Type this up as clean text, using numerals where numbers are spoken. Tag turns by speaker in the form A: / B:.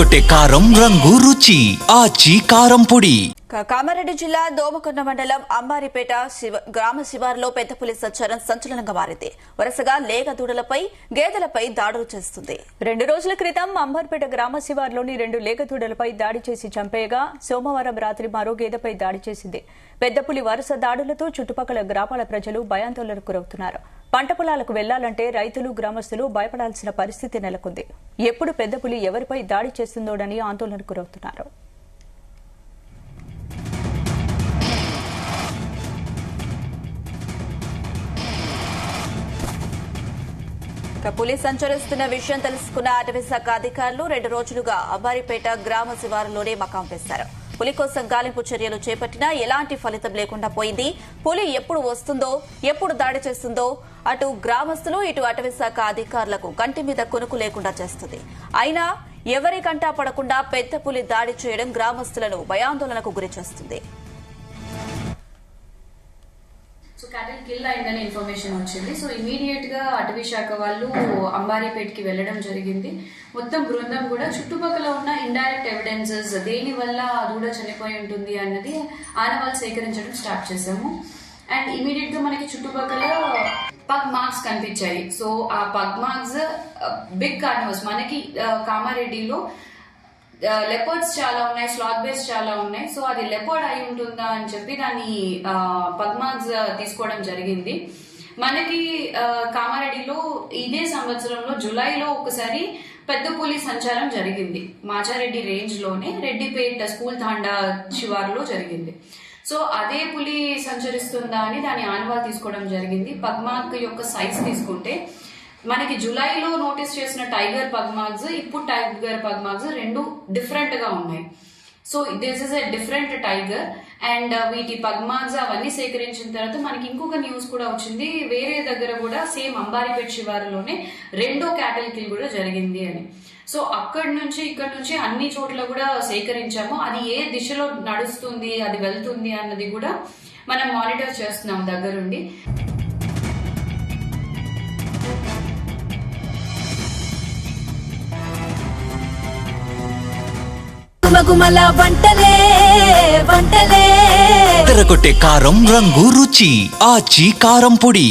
A: ఎర్రగొట్టే కారం రంగు రుచి ఆచి కారం పొడి.
B: కామారెడ్డి జిల్లా దోమకొండ మండలం అంబారిపేట గ్రామ శివారులో పెద్ద పులి సంచారం సంచలనంగా మారింది. వరుసగా లేగ దూడలపై గేదెలపై దాడులు చేస్తుంది.
C: 2 రోజుల క్రితం అంబారిపేట గ్రామ శివారులోని 2 లేగ దూడలపై దాడి చేసి చంపేయగా సోమవారం రాత్రి మరో గేదెపై దాడి చేసింది. పెద్ద పులి వరుస దాడులతో చుట్టుపక్కల గ్రామాల ప్రజలు భయాందోళనకు గురవుతున్నారు. పంట పొలాలకు వెళ్లాలంటే రైతులు గ్రామస్తులు భయపడాల్సిన పరిస్థితి నెలకొంది. ఎప్పుడు పెద్ద పులి ఎవరిపై దాడి చేస్తుందోనని ఆందోళనకు గురవుతున్నారు.
B: పులి సంచరిస్తున్న విషయం తెలుసుకున్న అటవీశాఖ అధికారులు 2 రోజులుగా అంబారిపేట గ్రామ శివారులోనే మకాం వేశారు. పులి కోసం గాలింపు చర్యలు చేపట్టినా ఎలాంటి ఫలితం లేకుండా పోయింది. పులి ఎప్పుడు వస్తుందో, ఎప్పుడు దాడి చేస్తుందో అటు గ్రామస్తులు ఇటు అటవీశాఖ అధికారులకు కంటి మీద కొనుకు లేకుండా చేస్తుంది. అయినా ఎవరి కంటా పడకుండా పెద్ద పులి దాడి చేయడం గ్రామస్తులను భయాందోళనకు గురిచేస్తుంది.
D: సో క్యాటిల్ కిల్ అయిందని ఇన్ఫర్మేషన్ వచ్చింది. సో ఇమీడియట్ గా అటవీ శాఖ వాళ్ళు అంబారిపేటకి వెళ్లడం జరిగింది. మొత్తం బృందం కూడా చుట్టుపక్కల ఉన్న ఇండైరెక్ట్ ఎవిడెన్సెస్ దేని వల్ల దూడ చనిపోయి ఉంటుంది అన్నది ఆనవాళ్ళు సేకరించడం స్టార్ట్ చేశాము. అండ్ ఇమీడియట్ గా మనకి చుట్టుపక్కల పగ్ మార్క్స్ కనిపించాయి. సో ఆ పగ్ మార్క్స్ బిగ్ కార్నివర్స్ మనకి కామారెడ్డిలో లెపర్డ్స్ చాలా ఉన్నాయి, స్లాత్ బేర్స్ చాలా ఉన్నాయి. సో అది లెపర్డ్ అయి ఉంటుందా అని చెప్పి దాన్ని పగ్మాగ్స్ తీసుకోవడం జరిగింది. మనకి కామారెడ్డిలో ఇదే సంవత్సరంలో జులైలో ఒకసారి పెద్ద పులి సంచారం జరిగింది. మాచారెడ్డి రేంజ్ లోనే రెడ్డిపేట స్కూల్ తాండా శివారులో జరిగింది. సో అదే పులి సంచరిస్తుందా అని దాని ఆనవాలు తీసుకోవడం జరిగింది. పగ్మాగ్ యొక్క సైజ్ తీసుకుంటే మనకి జులైలో నోటీస్ చేసిన టైగర్ పగ్మాగ్స్ ఇప్పుడు టైగర్ పగ్మాగ్స్ 2 డిఫరెంట్ గా ఉన్నాయి. So this is a different tiger and వీటి పగ్మాగ్స్ అవన్నీ సేకరించిన తర్వాత మనకి ఇంకొక న్యూస్ కూడా వచ్చింది. వేరే దగ్గర కూడా సేమ్ అంబారిపేట శివారులోనే 2వ క్యాటిల్ కిల్ కూడా జరిగింది అని. సో ఇక్కడ నుంచి అన్ని చోట్ల కూడా సేకరించాము. అది ఏ దిశలో నడుస్తుంది, అది వెళ్తుంది అన్నది కూడా మనం మానిటర్ చేస్తున్నాం దగ్గరుండి.
A: ఎర్రగొట్టే కారం రంగు రుచి ఆచి కారం పొడి.